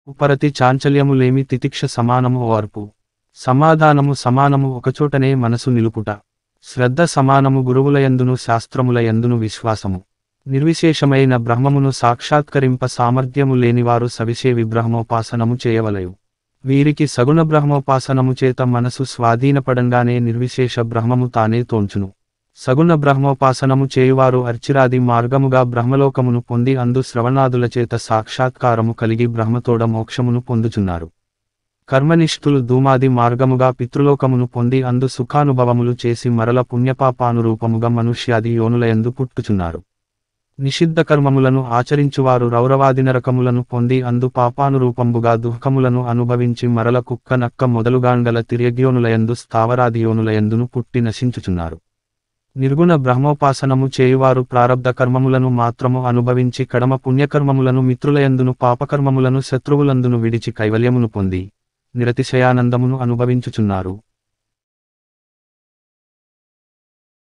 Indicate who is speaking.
Speaker 1: ఉపరతి చాంచల్యములేమి తితిక్ష సమానము ఓర్పు. సమాధానము సమానము ఒకచోటనే మనసు నిలుపుట. శ్రద్ధ సమానము గురువులయందును శాస్త్రములయందును విశ్వాసము. నిర్విశేషమైన బ్రహ్మమును సాక్షాత్కరింప సామర్థ్యము లేనివారు సవిశే విబ్రహ్మోపాసనము చేయవలయు. వీరికి సగుణ బ్రహ్మోపాసనము చేత మనసు స్వాధీనపడంగానే నిర్విశేష బ్రహ్మము తానే తోంచును. సగుణ బ్రహ్మోపాసనము చేయువారు అర్చిరాది మార్గముగా బ్రహ్మలోకమును పొంది అందు శ్రవణాదుల చేత సాక్షాత్కారము కలిగి బ్రహ్మతోడ మోక్షమును పొందుచున్నారు. కర్మనిష్ఠులు ధూమాది మార్గముగా పితృలోకమును పొంది అందు సుఖానుభవములు చేసి మరల పుణ్యపాపానురూపముగా మనుష్యాది యోనులయందు పుట్టుచున్నారు. నిషిద్ధ కర్మములను ఆచరించువారు రౌరవాది నరకములను పొంది అందు పాపానురూపంబుగా దుఃఖములను అనుభవించి మరల కుక్క నక్క మొదలుగాంగల తిర్యగ్యోనులయందు స్థావరాది యోనులయందును పుట్టి నశించుచున్నారు. నిర్గుణ బ్రహ్మోపాసనము చేయువారు ప్రారబ్ధ కర్మములను మాత్రము అనుభవించి కడమ పుణ్యకర్మములను మిత్రులయందును పాపకర్మములను శత్రువులందును విడిచి కైవల్యమును పొంది నిరతిశయానందమును అనుభవించుచున్నారు.